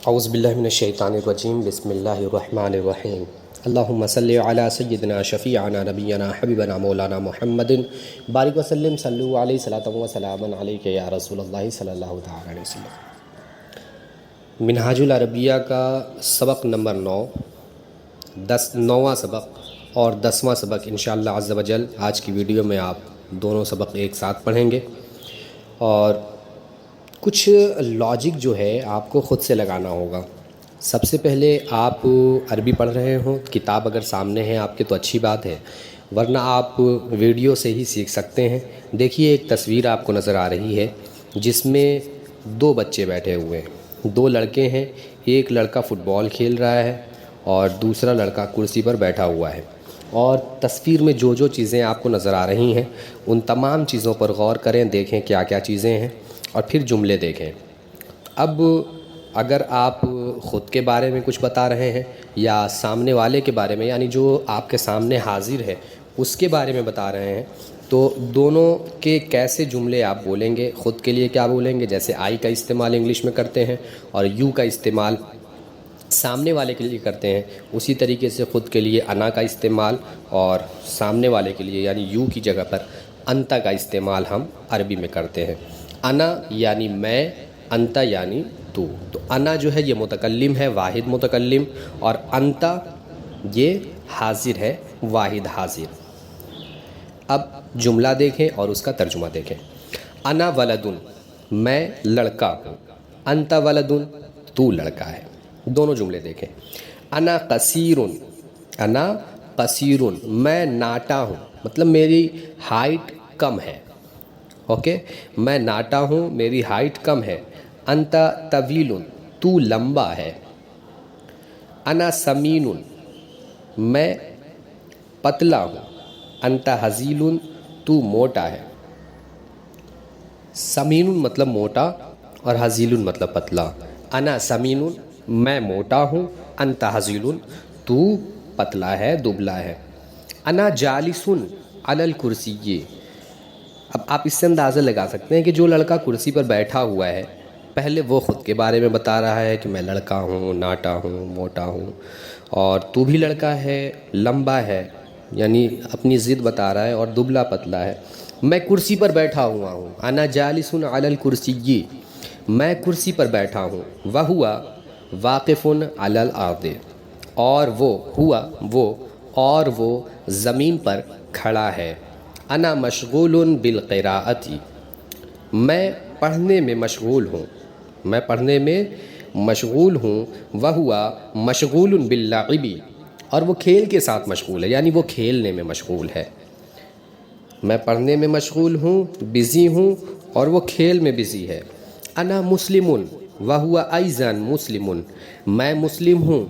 اعوذ باللہ من الشیطان الرجیم، بسم اللہ الرحمن الرحیم۔ اللہم صلی علی سیدنا شفیعنا نبینا حبیبنا مولانا محمد بارک وسلم، صلو علیہ صلاۃ و سلام علیک یا رسول اللہ صلی اللہ تعالی علیہ وسلم۔ منہاج العربیہ کا سبق نمبر 9واں سبق اور 10واں سبق انشاءاللہ عز و جل آج کی ویڈیو میں آپ دونوں سبق ایک ساتھ پڑھیں گے، اور کچھ لاجک جو ہے آپ کو خود سے لگانا ہوگا۔ سب سے پہلے آپ عربی پڑھ رہے ہوں، کتاب اگر سامنے ہے آپ کے تو اچھی بات ہے، ورنہ آپ ویڈیو سے ہی سیکھ سکتے ہیں۔ دیکھیے ایک تصویر آپ کو نظر آ رہی ہے جس میں 2 بچے بیٹھے ہوئے ہیں، 2 لڑکے ہیں۔ ایک لڑکا فٹ بال کھیل رہا ہے اور دوسرا لڑکا کرسی پر بیٹھا ہوا ہے، اور تصویر میں جو جو چیزیں آپ کو نظر آ رہی ہیں ان تمام چیزوں پر غور کریں، دیکھیں کیا کیا چیزیں ہیں اور پھر جملے دیکھیں۔ اب اگر آپ خود کے بارے میں کچھ بتا رہے ہیں یا سامنے والے کے بارے میں، یعنی جو آپ کے سامنے حاضر ہے اس کے بارے میں بتا رہے ہیں، تو دونوں کے کیسے جملے آپ بولیں گے۔ خود کے لیے کیا بولیں گے، جیسے آئی کا استعمال انگلش میں کرتے ہیں اور یو کا استعمال سامنے والے کے لیے کرتے ہیں، اسی طریقے سے خود کے لیے انا کا استعمال، اور سامنے والے کے لیے یعنی یو کی جگہ پر انتا کا استعمال ہم عربی میں کرتے ہیں۔ انا یعنی میں، انتا یعنی تو انا جو ہے یہ متکلم ہے، واحد متکلم، اور انتا یہ حاضر ہے، واحد حاضر۔ اب جملہ دیکھیں اور اس کا ترجمہ دیکھیں۔ انا ولدن، میں لڑکا ہوں، انتا ولدن، تو لڑکا ہے۔ دونوں جملے دیکھیں۔ انا قصیرن، انا قصیرن، میں ناٹا ہوں، مطلب میری ہائٹ کم ہے، اوکے، میں ناٹا ہوں، میری ہائٹ کم ہے۔ انتا طویل، تو لمبا ہے۔ انا سمین، میں پتلا ہوں۔ انتا حزیل، تو موٹا ہے۔ سمین مطلب موٹا اور حزیل مطلب پتلا۔ انا سمین، میں موٹا ہوں، انتا حزیل، تو پتلا ہے، دبلا ہے۔ انا جالس علی الکرسی، اب آپ اس سے اندازہ لگا سکتے ہیں کہ جو لڑکا کرسی پر بیٹھا ہوا ہے، پہلے وہ خود کے بارے میں بتا رہا ہے کہ میں لڑکا ہوں، ناٹا ہوں، موٹا ہوں، اور تو بھی لڑکا ہے، لمبا ہے، یعنی اپنی ضد بتا رہا ہے، اور دبلا پتلا ہے۔ میں کرسی پر بیٹھا ہوا ہوں، انا جالس علی الکرسی، میں کرسی پر بیٹھا ہوں۔ وہو واقف علی الارض، اور وہ زمین پر کھڑا ہے۔ انا مشغول بالقراءۃ، میں پڑھنے میں مشغول ہوں، میں پڑھنے میں مشغول ہوں۔ وہو مشغول باللعب، اور وہ کھیل کے ساتھ مشغول ہے، یعنی وہ کھیلنے میں مشغول ہے۔ میں پڑھنے میں مشغول ہوں، بزی ہوں، اور وہ کھیل میں بزی ہے۔ انا مسلم وہو ایضا مسلم، میں مسلم ہوں،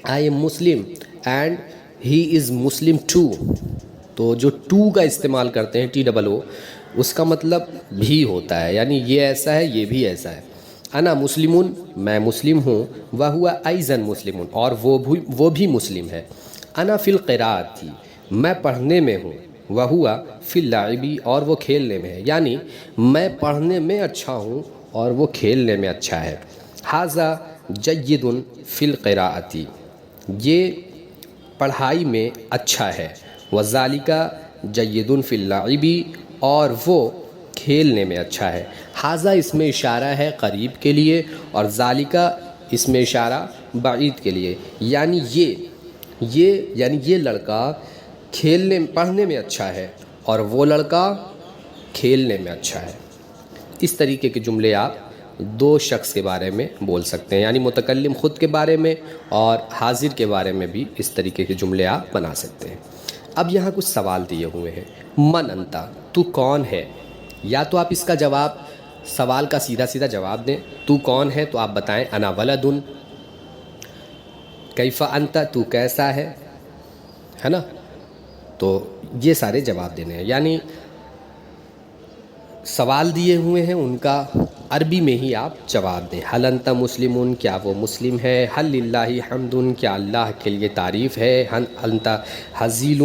I am Muslim and he is Muslim too. تو جو ٹو کا استعمال کرتے ہیں TOO، اس کا مطلب بھی ہوتا ہے، یعنی یہ ایسا ہے، یہ بھی ایسا ہے۔ انا مسلم، میں مسلم ہوں، وہو ایضا مسلم، اور وہ بھی مسلم ہے۔ انا فی القراءۃ، میں پڑھنے میں ہوں، وہو فی اللعب، اور وہ کھیلنے میں ہے، یعنی میں پڑھنے میں اچھا ہوں اور وہ کھیلنے میں اچھا ہے۔ ھذا جید فی القراءۃ، یہ پڑھائی میں اچھا ہے۔ وذالک جید فی اللعب، اور وہ کھیلنے میں اچھا ہے۔ ھذا اس میں اشارہ ہے قریب کے لیے، اور ذالک اس میں اشارہ بعید کے لیے، یعنی یہ لڑکا پڑھنے میں اچھا ہے اور وہ لڑکا کھیلنے میں اچھا ہے۔ اس طریقے کے جملے آپ 2 شخص کے بارے میں بول سکتے ہیں، یعنی متکلم خود کے بارے میں اور حاضر کے بارے میں بھی اس طریقے کے جملے آپ بنا سکتے ہیں۔ اب یہاں کچھ سوال دیے ہوئے ہیں۔ من انتا، تو کون ہے؟ یا تو آپ اس کا جواب، سوال کا سیدھا جواب دیں، تو کون ہے تو آپ بتائیں انا ولدن۔ کیف انتا، تو کیسا ہے نا؟ تو یہ سارے جواب دینے ہیں، یعنی سوال دیے ہوئے ہیں ان کا عربی میں ہی آپ جواب دیں۔ حل انت مسلم، کیا وہ مسلم ہے؟ حل للہ حمد، کیا اللہ کے لیے تعریف ہے؟ حل انت حزیل،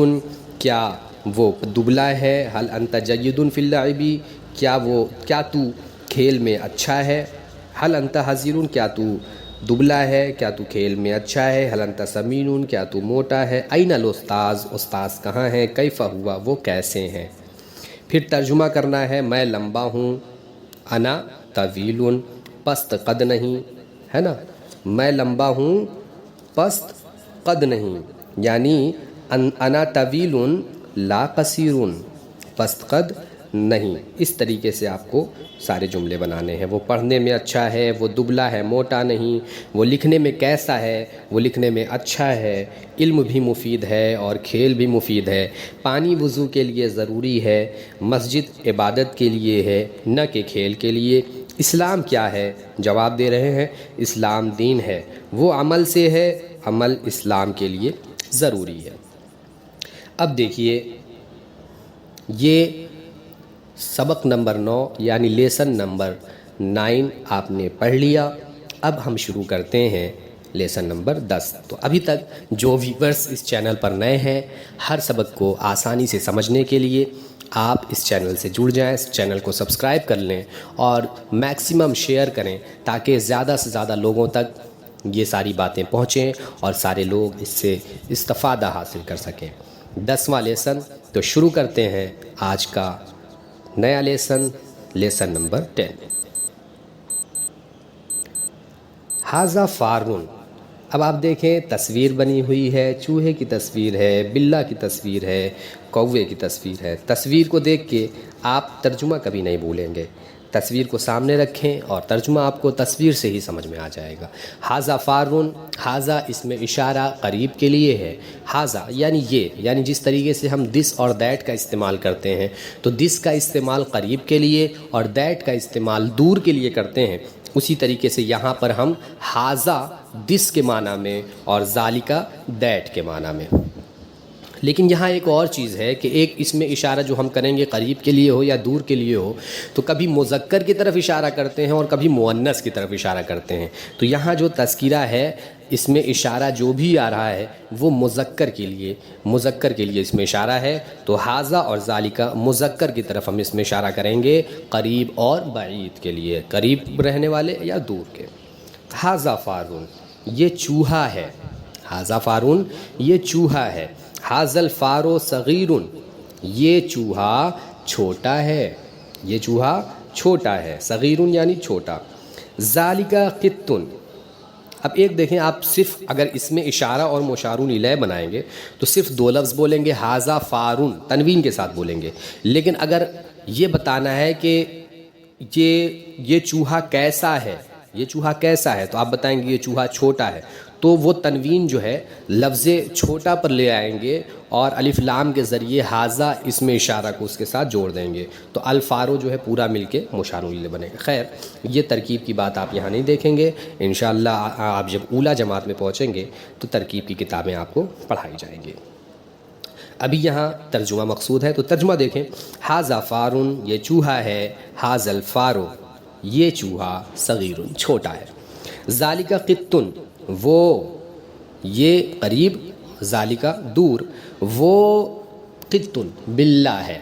کیا وہ دبلا ہے؟ حل انت جید فی اللعب، کیا تو کھیل میں اچھا ہے؟ حل انت حزیل، کیا تو دبلا ہے، کیا تو کھیل میں اچھا ہے، هل انت سمین، کیا تو موٹا ہے، این الاستاذ، استاذ کہاں ہیں، کیف ہوا، وہ کیسے ہیں۔ پھر ترجمہ کرنا ہے، میں لمبا ہوں، انا طویل، پست قد نہیں، ہے نا، میں لمبا ہوں پست قد نہیں، یعنی انا طویل لا قصیر، پست قد نہیں۔ اس طریقے سے آپ کو سارے جملے بنانے ہیں۔ وہ پڑھنے میں اچھا ہے، وہ دبلا ہے، موٹا نہیں، وہ لکھنے میں کیسا ہے، وہ لکھنے میں اچھا ہے، علم بھی مفید ہے اور کھیل بھی مفید ہے، پانی وضو کے لیے ضروری ہے، مسجد عبادت کے لیے ہے نہ کہ کھیل کے لیے، اسلام کیا ہے، جواب دے رہے ہیں اسلام دین ہے، وہ عمل سے ہے، عمل اسلام کے لیے ضروری ہے۔ اب دیکھیے یہ سبق نمبر 9 یعنی لیسن نمبر 9 آپ نے پڑھ لیا۔ اب ہم شروع کرتے ہیں لیسن نمبر 10۔ تو ابھی تک جو ویورز اس چینل پر نئے ہیں، ہر سبق کو آسانی سے سمجھنے کے لیے آپ اس چینل سے جڑ جائیں، اس چینل کو سبسکرائب کر لیں اور میکسیمم شیئر کریں تاکہ زیادہ سے زیادہ لوگوں تک یہ ساری باتیں پہنچیں اور سارے لوگ اس سے استفادہ حاصل کر سکیں۔ 10واں لیسن تو شروع کرتے ہیں آج کا نیا لیسن، لیسن نمبر 10۔ ھذا فارون۔ اب آپ دیکھیں تصویر بنی ہوئی ہے، چوہے کی تصویر ہے، بلہ کی تصویر ہے، کوے کی تصویر ہے۔ تصویر کو دیکھ کے آپ ترجمہ کبھی نہیں بھولیں گے، تصویر کو سامنے رکھیں اور ترجمہ آپ کو تصویر سے ہی سمجھ میں آ جائے گا۔ ھذا فارون، ھذا اس میں اشارہ قریب کے لیے ہے، ھذا یعنی یہ، یعنی جس طریقے سے ہم دس اور دیٹ کا استعمال کرتے ہیں تو دس کا استعمال قریب کے لیے اور دیٹ کا استعمال دور کے لیے کرتے ہیں، اسی طریقے سے یہاں پر ہم ھذا دس کے معنی میں اور ذالکا دیٹ کے معنی میں۔ لیکن یہاں ایک اور چیز ہے کہ ایک اس میں اشارہ جو ہم کریں گے قریب کے لیے ہو یا دور کے لیے ہو تو کبھی مذکر کی طرف اشارہ کرتے ہیں اور کبھی مؤنث کی طرف اشارہ کرتے ہیں۔ تو یہاں جو تذکرہ ہے اس میں اشارہ جو بھی آ رہا ہے وہ مذکر کے لیے اس میں اشارہ ہے، تو ھذا اور ذالکا مذکر کی طرف ہم اس میں اشارہ کریں گے، قریب اور بعید کے لیے، قریب رہنے والے یا دور کے۔ ھذا فارون، یہ چوہا ہے، ھذا فارون یہ چوہا ہے، ھذا الفار صغیر، یہ چوہا چھوٹا ہے، یہ چوہا چھوٹا ہے، صغیر یعنی چھوٹا، ذالک قط۔ اب ایک دیکھیں، آپ صرف اگر اس میں اشارہ اور مشار الیہ بنائیں گے تو صرف 2 لفظ بولیں گے، ھذا فارون تنوین کے ساتھ بولیں گے، لیکن اگر یہ بتانا ہے کہ یہ چوہا کیسا ہے، یہ چوہا کیسا ہے، تو آپ بتائیں گے یہ چوہا چھوٹا ہے، تو وہ تنوین جو ہے لفظ چھوٹا پر لے آئیں گے اور الف لام کے ذریعے ھذا اس میں اشارہ کو اس کے ساتھ جوڑ دیں گے، تو الفارو جو ہے پورا مل کے مشار الیہ بنے گا۔ خیر یہ ترکیب کی بات آپ یہاں نہیں دیکھیں گے، انشاءاللہ آپ جب اولیٰ جماعت میں پہنچیں گے تو ترکیب کی کتابیں آپ کو پڑھائی جائیں گی۔ ابھی یہاں ترجمہ مقصود ہے تو ترجمہ دیکھیں، ھذا فارون یہ چوہا ہے، ھذا الفارو یہ چوہا، صغیر چھوٹا ہے، ذالک قط وہ یہ قریب، ذالک دور، وہ قط بلہ ہے،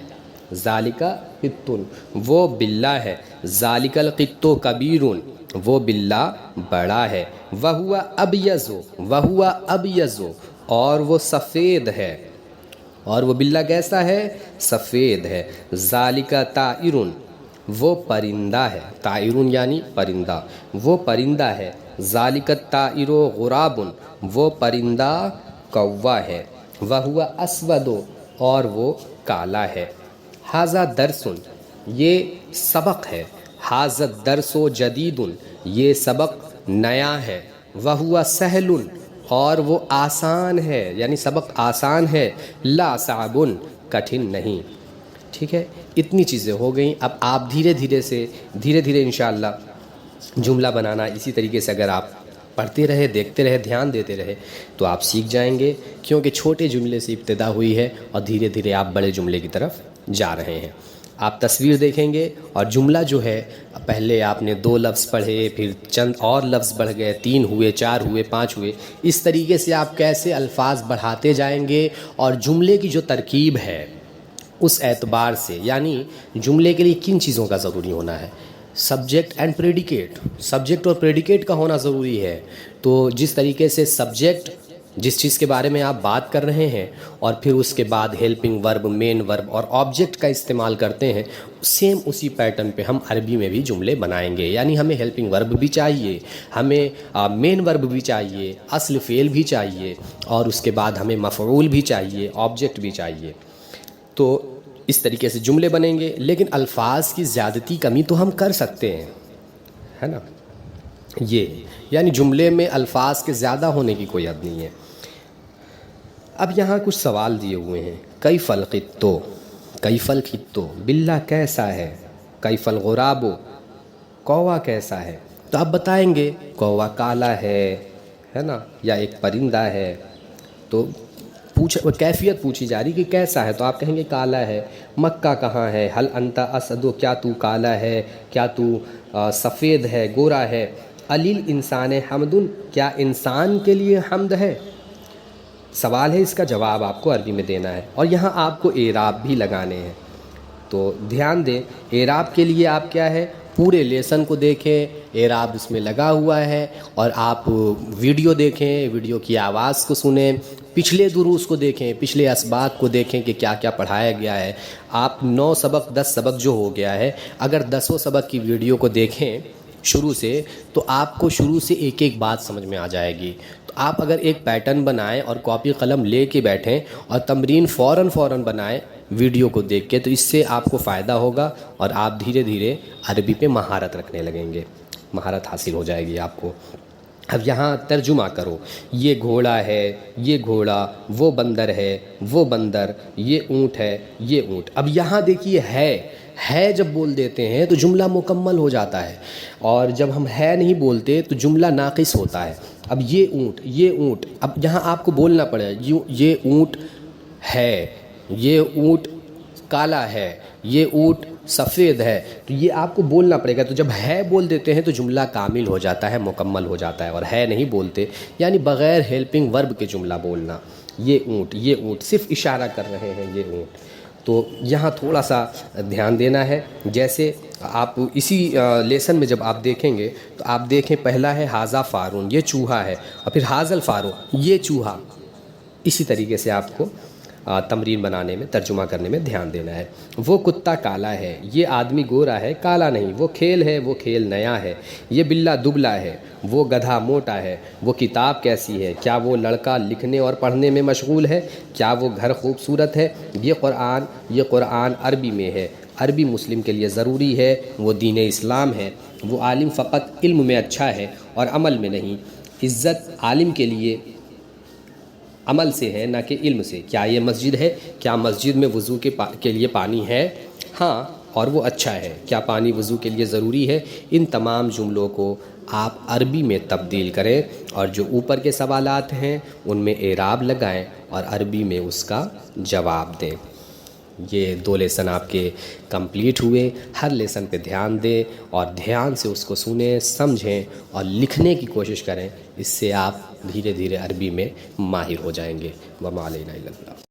ذالک قط وہ بلہ ہے، ذالک القط کبیر وہ بلہ بڑا ہے، وہو ابیض وہو ابیض اور وہ سفید ہے، اور وہ بلہ کیسا ہے، سفید ہے، ذالک طائر وہ پرندہ ہے، طائر یعنی پرندہ، وہ پرندہ ہے، ذالک الطائر غراب وہ پرندہ کوا ہے، وہو اسود اور وہ کالا ہے، ھذا درس یہ سبق ہے، ھذا الدرس جدید یہ سبق نیا ہے، وہو سہل اور وہ آسان ہے، یعنی سبق آسان ہے، لا صعب کٹھن نہیں۔ ٹھیک ہے، اتنی چیزیں ہو گئیں۔ اب آپ دھیرے دھیرے انشاءاللہ جملہ بنانا اسی طریقے سے اگر آپ پڑھتے رہے، دیکھتے رہے، دھیان دیتے رہے تو آپ سیکھ جائیں گے، کیونکہ چھوٹے جملے سے ابتدا ہوئی ہے اور دھیرے دھیرے آپ بڑے جملے کی طرف جا رہے ہیں۔ آپ تصویر دیکھیں گے اور جملہ جو ہے پہلے آپ نے 2 لفظ پڑھے، پھر چند اور لفظ بڑھ گئے، 3 ہوئے، 4 ہوئے، 5 ہوئے، اس طریقے سے آپ کیسے الفاظ بڑھاتے جائیں گے اور جملے کی جو ترکیب ہے اس اعتبار سے، یعنی جملے کے لیے کن چیزوں کا ضروری ہونا ہے، سبجیکٹ اینڈ پریڈیکیٹ، سبجیکٹ اور پریڈیکیٹ کا ہونا ضروری ہے۔ تو جس طریقے سے سبجیکٹ جس چیز کے بارے میں آپ بات کر رہے ہیں اور پھر اس کے بعد ہیلپنگ ورب، مین ورب اور آبجیکٹ کا استعمال کرتے ہیں، سیم اسی پیٹرن پہ ہم عربی میں بھی جملے بنائیں گے۔ یعنی ہمیں ہیلپنگ ورب بھی چاہیے، ہمیں مین ورب بھی چاہیے، اصل فعل بھی چاہیے، اور اس کے بعد ہمیں مفعول بھی چاہیے، آبجیکٹ بھی چاہیے۔ تو اس طریقے سے جملے بنیں گے، لیکن الفاظ کی زیادتی کمی تو ہم کر سکتے ہیں، ہے نا؟ یہ یعنی جملے میں الفاظ کے زیادہ ہونے کی کوئی حد نہیں ہے۔ اب یہاں کچھ سوال دیے ہوئے ہیں، کیف القطو، کیف القطو، بلّہ کیسا ہے، کیف الغراب، کووا کیسا ہے۔ تو آپ بتائیں گے کووا کالا ہے نا، یا ایک پرندہ ہے۔ تو کیفیت پوچھی جا رہی کہ کیسا ہے، تو آپ کہیں گے کالا ہے۔ مکہ کہاں ہے، حل انت اسد، کیا تو کالا ہے، کیا تو سفید ہے، گورا ہے۔ علیل انسان حمد، کیا انسان کے لیے حمد ہے۔ سوال ہے، اس کا جواب آپ کو عربی میں دینا ہے، اور یہاں آپ کو اعراب بھی لگانے ہیں۔ تو دھیان دیں، اعراب کے لیے آپ کیا ہے، پورے لیسن کو دیکھیں، اعراب اس میں لگا ہوا ہے، اور آپ ویڈیو دیکھیں، ویڈیو کی آواز کو سنیں، پچھلے دروس کو دیکھیں، پچھلے اسباق کو دیکھیں کہ کیا کیا پڑھایا گیا ہے۔ آپ 9 سبق 10 سبق جو ہو گیا ہے، اگر 10 سبق کی ویڈیو کو دیکھیں شروع سے، تو آپ کو شروع سے ایک ایک بات سمجھ میں آ جائے گی۔ تو آپ اگر ایک پیٹرن بنائیں اور کاپی قلم لے کے بیٹھیں اور تمرین فوراً بنائیں ویڈیو کو دیکھ کے، تو اس سے آپ کو فائدہ ہوگا، اور آپ دھیرے دھیرے عربی پہ مہارت رکھنے لگیں گے، مہارت حاصل ہو جائے گی آپ کو۔ اب یہاں ترجمہ کرو، یہ گھوڑا ہے، یہ گھوڑا، وہ بندر ہے، وہ بندر، یہ اونٹ ہے، یہ اونٹ۔ اب یہاں دیکھیے ہے جب بول دیتے ہیں تو جملہ مکمل ہو جاتا ہے، اور جب ہم ہے نہیں بولتے تو جملہ ناقص ہوتا ہے۔ اب یہ اونٹ، اب یہاں آپ کو بولنا پڑے گا یہ اونٹ ہے، یہ اونٹ کالا ہے، یہ اونٹ سفید ہے، تو یہ آپ کو بولنا پڑے گا۔ تو جب ہے بول دیتے ہیں تو جملہ کامل ہو جاتا ہے، مکمل ہو جاتا ہے، اور ہے نہیں بولتے یعنی بغیر ہیلپنگ ورب کے جملہ بولنا، یہ اونٹ صرف اشارہ کر رہے ہیں، یہ اونٹ۔ تو یہاں تھوڑا سا دھیان دینا ہے۔ جیسے آپ اسی لیسن میں جب آپ دیکھیں گے تو آپ دیکھیں، پہلا ہے ھذا فارون، یہ چوہا ہے، اور پھر ھذا الفارو، یہ چوہا۔ اسی طریقے سے آپ کو تمرین بنانے میں، ترجمہ کرنے میں دھیان دینا ہے۔ وہ کتا کالا ہے، یہ آدمی گورا ہے، کالا نہیں۔ وہ کھیل ہے، وہ کھیل نیا ہے۔ یہ بلّہ دبلا ہے، وہ گدھا موٹا ہے۔ وہ کتاب کیسی ہے، کیا وہ لڑکا لکھنے اور پڑھنے میں مشغول ہے، کیا وہ گھر خوبصورت ہے۔ یہ قرآن عربی میں ہے، عربی مسلم کے لیے ضروری ہے، وہ دین اسلام ہے۔ وہ عالم فقط علم میں اچھا ہے اور عمل میں نہیں۔ عزت عالم کے لیے عمل سے ہے، نہ کہ علم سے۔ کیا یہ مسجد ہے، کیا مسجد میں وضو کے لیے پانی ہے، ہاں، اور وہ اچھا ہے۔ کیا پانی وضو کے لیے ضروری ہے۔ ان تمام جملوں کو آپ عربی میں تبدیل کریں، اور جو اوپر کے سوالات ہیں ان میں اعراب لگائیں اور عربی میں اس کا جواب دیں۔ یہ 2 لیسن آپ کے کمپلیٹ ہوئے۔ ہر لیسن پہ دھیان دیں اور دھیان سے اس کو سنیں، سمجھیں اور لکھنے کی کوشش کریں۔ اس سے آپ دھیرے دھیرے عربی میں ماہر ہو جائیں گے۔ وما علینا الا البلاغ۔